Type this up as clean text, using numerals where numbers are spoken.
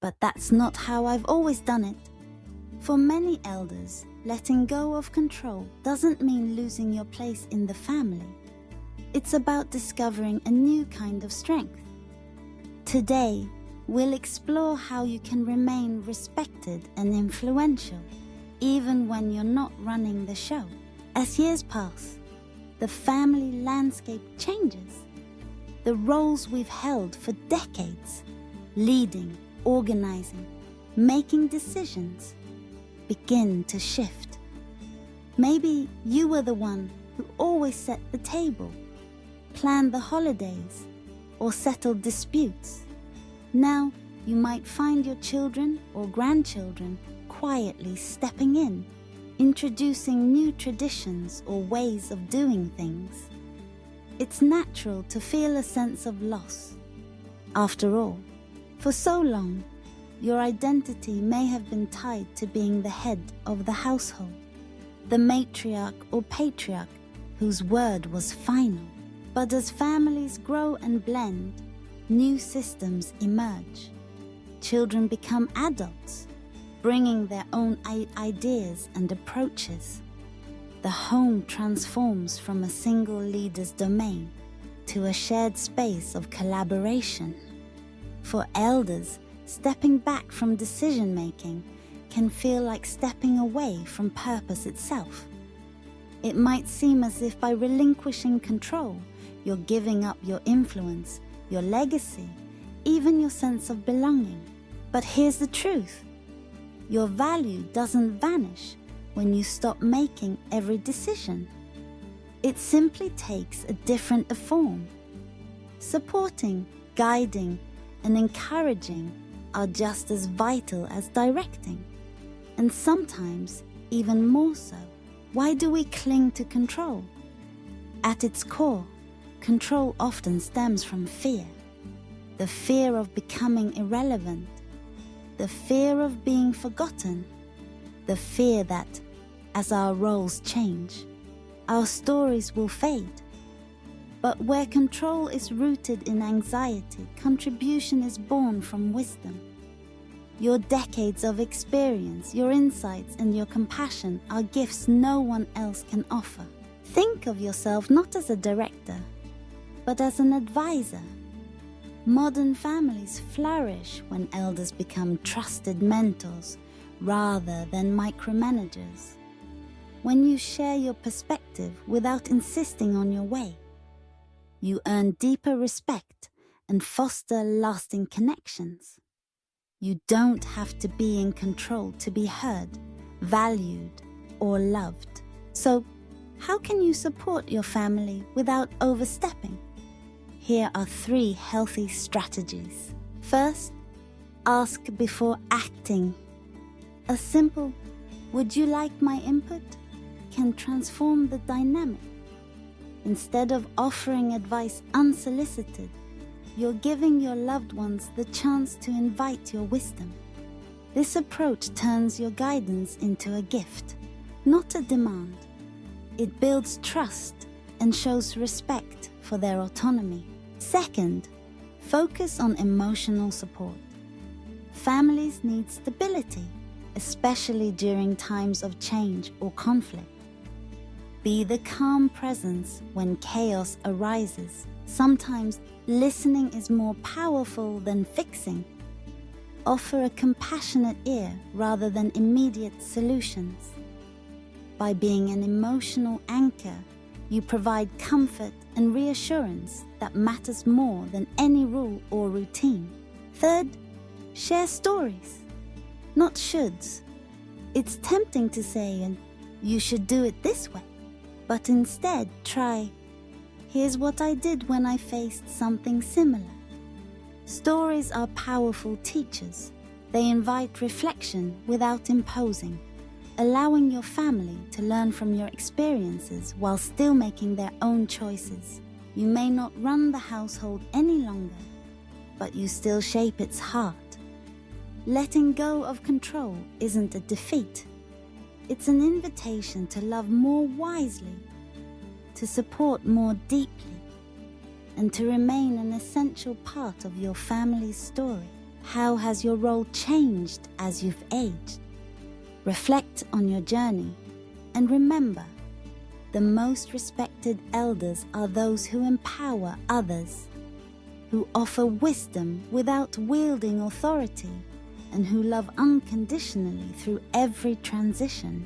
But that's not how I've always done it. For many elders, letting go of control doesn't mean losing your place in the family. It's about discovering a new kind of strength. Today, we'll explore how you can remain respected and influential, even when you're not running the show. As years pass, the family landscape changes. The roles we've held for decades, leading, organizing, making decisions, begin to shift. Maybe you were the one who always set the table, planned the holidays, or settled disputes. Now you might find your children or grandchildren quietly stepping in, introducing new traditions or ways of doing things. It's natural to feel a sense of loss. After all, for so long, your identity may have been tied to being the head of the household, the matriarch or patriarch whose word was final. But as families grow and blend, new systems emerge. Children become adults, bringing their own ideas and approaches. The home transforms from a single leader's domain to a shared space of collaboration. For elders, stepping back from decision-making can feel like stepping away from purpose itself. It might seem as if by relinquishing control, you're giving up your influence, your legacy, even your sense of belonging. But here's the truth. Your value doesn't vanish when you stop making every decision. It simply takes a different form. Supporting, guiding, and encouraging are just as vital as directing, and sometimes even more so. Why do we cling to control? At its core, control often stems from fear. The fear of becoming irrelevant, the fear of being forgotten, the fear that, as our roles change, our stories will fade. But where control is rooted in anxiety, contribution is born from wisdom. Your decades of experience, your insights, and your compassion are gifts no one else can offer. Think of yourself not as a director, but as an advisor. Modern families flourish when elders become trusted mentors rather than micromanagers. When you share your perspective without insisting on your way, you earn deeper respect and foster lasting connections. You don't have to be in control to be heard, valued, or loved. So, how can you support your family without overstepping? Here are 3 healthy strategies. First, ask before acting. A simple, "Would you like my input?" can transform the dynamic. Instead of offering advice unsolicited, you're giving your loved ones the chance to invite your wisdom. This approach turns your guidance into a gift, not a demand. It builds trust and shows respect for their autonomy. Second, focus on emotional support. Families need stability, especially during times of change or conflict. Be the calm presence when chaos arises. Sometimes listening is more powerful than fixing. Offer a compassionate ear rather than immediate solutions. By being an emotional anchor, you provide comfort and reassurance that matters more than any rule or routine. Third, share stories, not shoulds. It's tempting to say, "And you should do it this way," but instead try, "Here's what I did when I faced something similar." Stories are powerful teachers. They invite reflection without imposing, allowing your family to learn from your experiences while still making their own choices. You may not run the household any longer, but you still shape its heart. Letting go of control isn't a defeat. It's an invitation to love more wisely, to support more deeply, and to remain an essential part of your family's story. How has your role changed as you've aged? Reflect on your journey and remember, the most respected elders are those who empower others, who offer wisdom without wielding authority, and who love unconditionally through every transition.